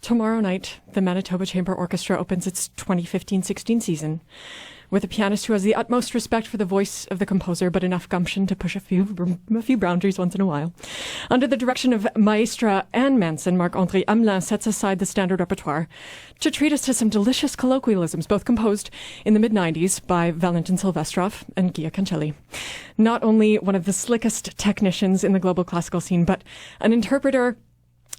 Tomorrow night, the Manitoba Chamber Orchestra opens its 2015-16 season with a pianist who has the utmost respect for the voice of the composer, but enough gumption to push a few boundaries once in a while. Under the direction of Maestra Anne Manson, Marc-André Hamelin sets aside the standard repertoire to treat us to some delicious colloquialisms, both composed in the mid-90s by Valentin Silvestrov and Gia Cancelli. Not only one of the slickest technicians in the global classical scene, but an interpreter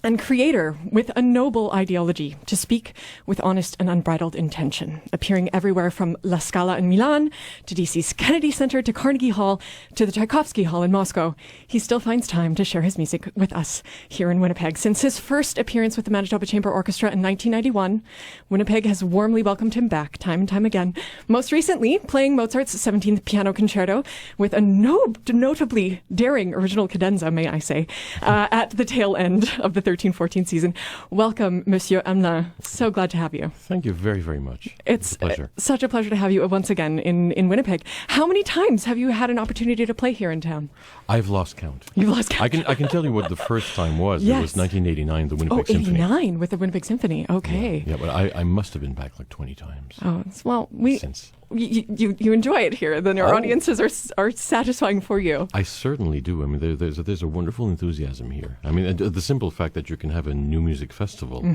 and creator with a noble ideology to speak with honest and unbridled intention, appearing everywhere from La Scala in Milan to DC's Kennedy Center to Carnegie Hall to the Tchaikovsky Hall in Moscow. He still finds time to share his music with us here in Winnipeg. Since his first appearance with the Manitoba Chamber Orchestra in 1991, Winnipeg has warmly welcomed him back time and time again, most recently playing Mozart's 17th Piano Concerto with a notably daring original cadenza, may I say, at the tail end of the 13-14 season. Welcome, Monsieur Hamelin. So glad to have you. Thank you very, very much. It's a pleasure. Such a pleasure to have you once again in Winnipeg. How many times have you had an opportunity to play here in town? I've lost count. You've lost count. I can tell you what the first time was. Yes. It was 1989, the Winnipeg Symphony. 89 with the Winnipeg Symphony. Okay. Yeah, but I must have been back like 20 times. Oh, well, since. You enjoy it here, then our audiences are satisfying for you. I certainly do. I mean, there's a wonderful enthusiasm here. I mean, the simple fact that you can have a new music festival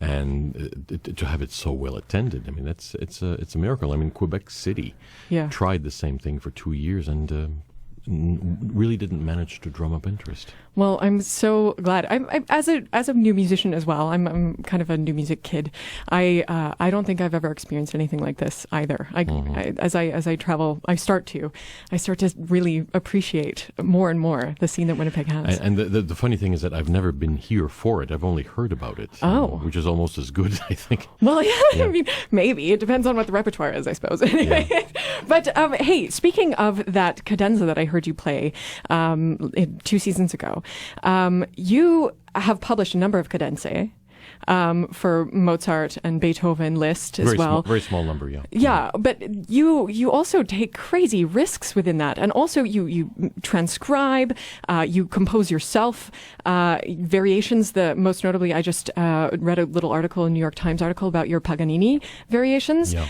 and to have it so well attended. I mean, it's a miracle. I mean, Quebec City tried the same thing for 2 years and really didn't manage to drum up interest. Well, I'm so glad. I'm as a new musician as well. I'm kind of a new music kid. I don't think I've ever experienced anything like this either. As I travel, I start to really appreciate more and more the scene that Winnipeg has. And the funny thing is that I've never been here for it. I've only heard about it. Which is almost as good, I think. Well, yeah. I mean, maybe it depends on what the repertoire is, I suppose. Anyway, but hey, speaking of that cadenza that I heard you play 2 seasons ago. You have published a number of cadenzae for Mozart and Beethoven Liszt as well. Very small number, yeah. Yeah, but you also take crazy risks within that, and also you transcribe, you compose yourself variations. Most notably, I just read a little article, a New York Times article about your Paganini variations. Yeah.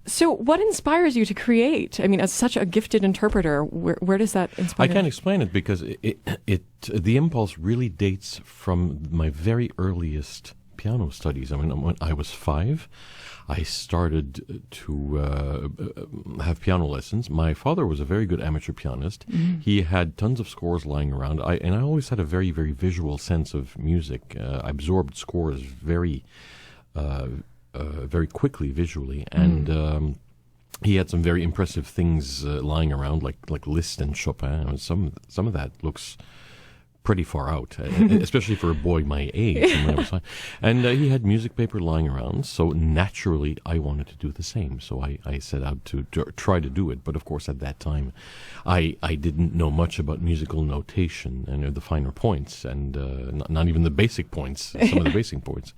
So what inspires you to create? I mean, as such a gifted interpreter, where does that inspire you? I can't explain it because the impulse really dates from my very earliest piano studies. I mean, when I was 5, I started to have piano lessons. My father was a very good amateur pianist. Mm-hmm. He had tons of scores lying around. And I always had a very, very visual sense of music. I absorbed scores very quickly visually, and he had some very impressive things lying around, like Liszt and Chopin. And some of that looks pretty far out, especially for a boy my age. And he had music paper lying around, so naturally I wanted to do the same. So I set out to try to do it. But of course, at that time, I didn't know much about musical notation and the finer points, and not even the basic points, some of the basic points.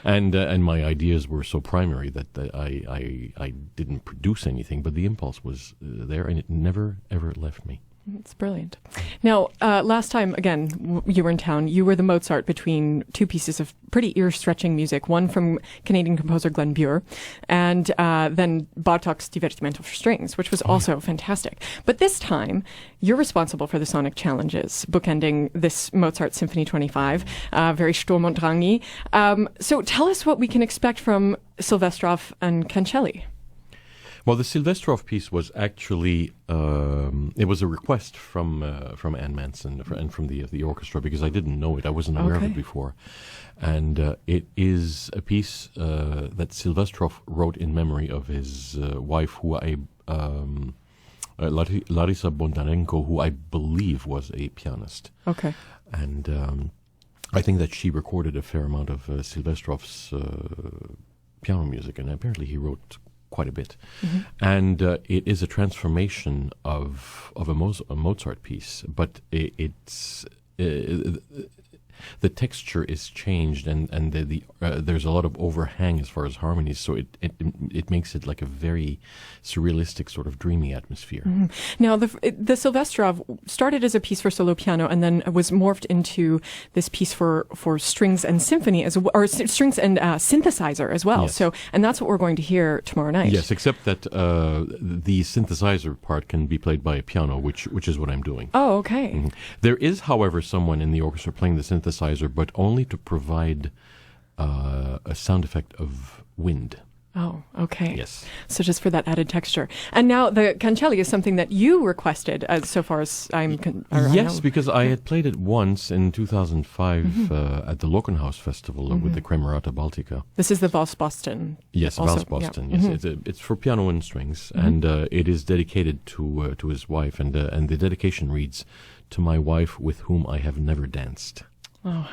And my ideas were so primary that I didn't produce anything. But the impulse was there, and it never ever left me. It's brilliant. Now, last time, again, you were in town. You were the Mozart between 2 pieces of pretty ear-stretching music, one from Canadian composer Glenn Buhr, and then Bartók's Divertimento for Strings, which was also fantastic. But this time, you're responsible for the sonic challenges, bookending this Mozart Symphony 25, very Sturm und Drangy. So tell us what we can expect from Silvestrov and Cancelli. Well, the Silvestrov piece was actually it was a request from Anne Manson and from the orchestra, because I didn't know it. I wasn't aware of it before. And it is a piece that Silvestrov wrote in memory of his wife, Larisa Bondarenko, who I believe was a pianist. Okay. And I think that she recorded a fair amount of Silvestrov's piano music, and apparently he wrote quite a bit. Mm-hmm. And it is a transformation of a Mozart piece, but it's the texture is changed, and there's a lot of overhang as far as harmonies, so it makes it like a very surrealistic, sort of dreamy atmosphere. Mm-hmm. Now, the Silvestrov started as a piece for solo piano, and then was morphed into this piece for strings and symphony, strings and synthesizer as well. Yes. So, and that's what we're going to hear tomorrow night. Yes, except that the synthesizer part can be played by a piano, which is what I'm doing. Oh, okay. Mm-hmm. There is, however, someone in the orchestra playing the synthesizer, but only to provide a sound effect of wind. Oh, okay. Yes. So just for that added texture. And now the cancelli is something that you requested, so far as Yes, because I had played it once in 2005 at the Lockenhaus Festival with the Kremerata Baltica. This is the Vals Boston. Yes, Vals Boston. Yeah. Yes, it's for piano and strings, and it is dedicated to his wife, and the dedication reads, "To my wife with whom I have never danced." Oh,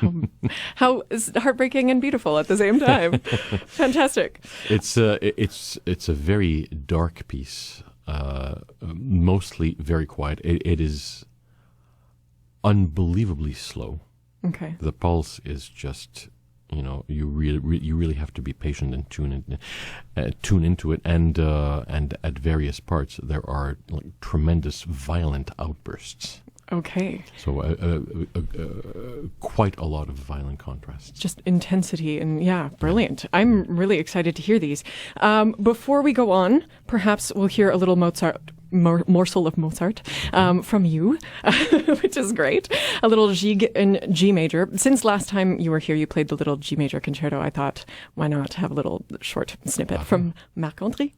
how heartbreaking and beautiful at the same time. Fantastic. It's a very dark piece, mostly very quiet. It is unbelievably slow. Okay. The pulse is just, you really have to be patient and tune into it, and at various parts there are like tremendous violent outbursts. Okay. So quite a lot of violent contrasts. Just intensity, and brilliant. I'm really excited to hear these. Before we go on, perhaps we'll hear a little morsel of Mozart from you, which is great. A little Gigue in G major. Since last time you were here, you played the little G major concerto. I thought, why not have a little short snippet from Marc-André?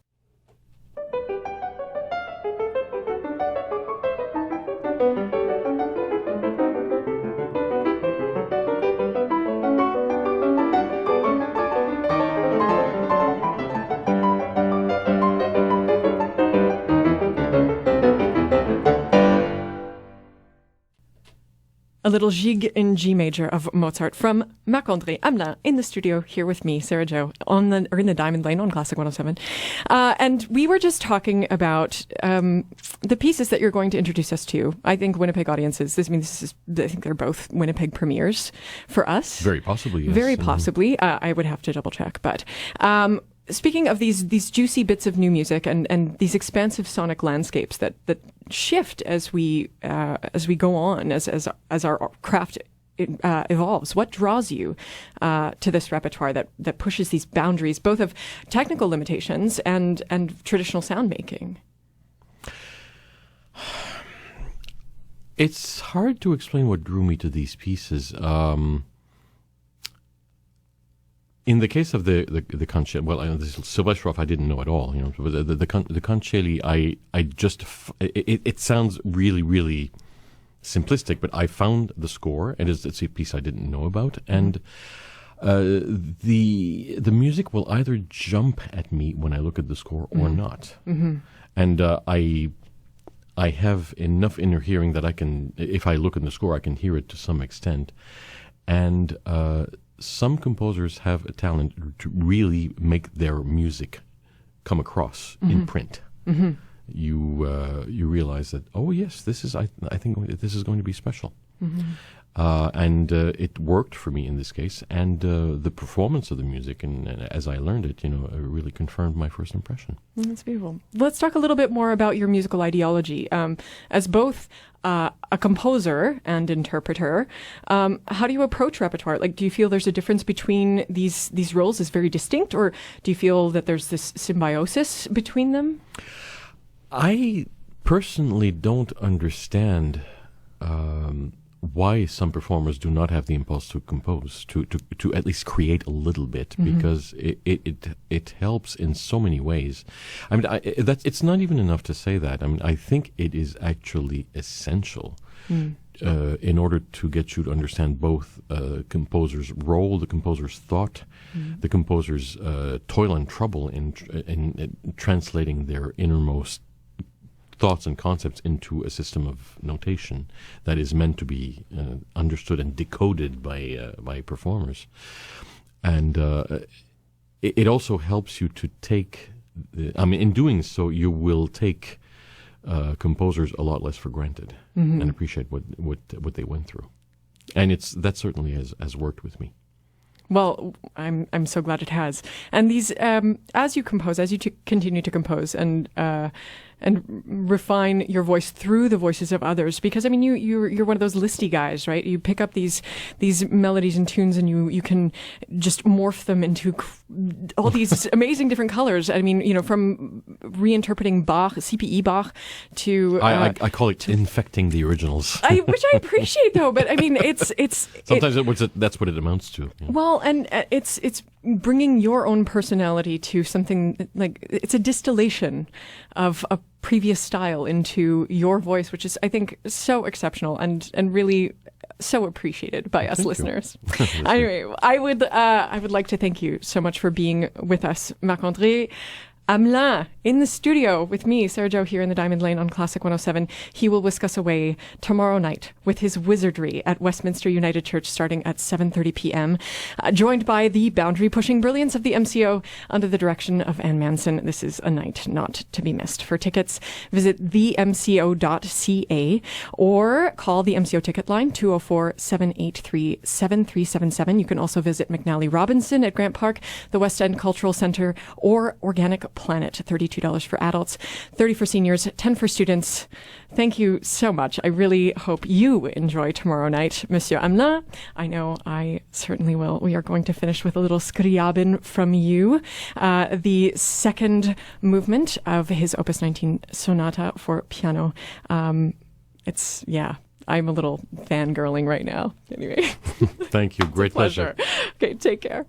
A little Gigue in G major of Mozart from Marc-André Hamelin in the studio here with me, Sarah Jo, in the Diamond Lane on Classic 107. And we were just talking about the pieces that you're going to introduce us to. I think Winnipeg audiences, I think they're both Winnipeg premieres for us. Very possibly, yes. Very possibly. I would have to double check. But speaking of these juicy bits of new music and these expansive sonic landscapes that shift as we go on, as our craft evolves, what draws you to this repertoire that pushes these boundaries, both of technical limitations and traditional sound making? It's hard to explain what drew me to these pieces. In the case of the cancelli, the Silvestrov I didn't know at all. But the cancelli, I just it sounds really, really simplistic, but I found the score, and it's a piece I didn't know about, and the music will either jump at me when I look at the score or not, and I have enough inner hearing that I can, if I look at the score, I can hear it to some extent, and some composers have a talent to really make their music come across in print. You realize that, oh yes, this is I think this is going to be special, and it worked for me in this case. And the performance of the music, and as I learned it, really confirmed my first impression. That's beautiful. Let's talk a little bit more about your musical ideology. As both a composer and interpreter, how do you approach repertoire? Like, do you feel there's a difference between these roles is very distinct, or do you feel that there's this symbiosis between them? I personally don't understand why some performers do not have the impulse to compose, to at least create a little bit, because it helps in so many ways. I mean, it's not even enough to say that. I mean, I think it is actually essential in order to get you to understand both composer's role, the composer's thought, the composer's toil and trouble in translating their innermost thoughts and concepts into a system of notation that is meant to be understood and decoded by performers. And it also helps you to take, in doing so, you will take composers a lot less for granted and appreciate what they went through. And that certainly has worked with me. Well, I'm so glad it has. And these, as you compose, as you continue to compose and refine your voice through the voices of others, because I mean, you're one of those listy guys, right? You pick up these melodies and tunes, and you can just morph them into all these amazing different colors. I mean, from reinterpreting Bach, CPE Bach, to I call it infecting the originals, which I appreciate though. But I mean, it's sometimes that's what it amounts to. Yeah. Well, and it's bringing your own personality to something like it's a distillation of a previous style into your voice, which is, I think, so exceptional and really so appreciated by us listeners. Anyway, I would like to thank you so much for being with us, Marc-André Hamelin, in the studio with me, Sarah Jo, here in the Diamond Lane on Classic 107. He will whisk us away tomorrow night with his wizardry at Westminster United Church starting at 7:30 p.m., joined by the boundary-pushing brilliance of the MCO under the direction of Ann Manson. This is a night not to be missed. For tickets, visit themco.ca or call the MCO ticket line, 204-783-7377. You can also visit McNally Robinson at Grant Park, the West End Cultural Center, or Organic Planet, $32 for adults, $30 for seniors, $10 for students. Thank you so much. I really hope you enjoy tomorrow night, Monsieur Hamelin. I know I certainly will. We are going to finish with a little Scriabin from you, the second movement of his Opus 19 Sonata for piano. I'm a little fangirling right now. Anyway. Thank you. Great pleasure. Okay, take care.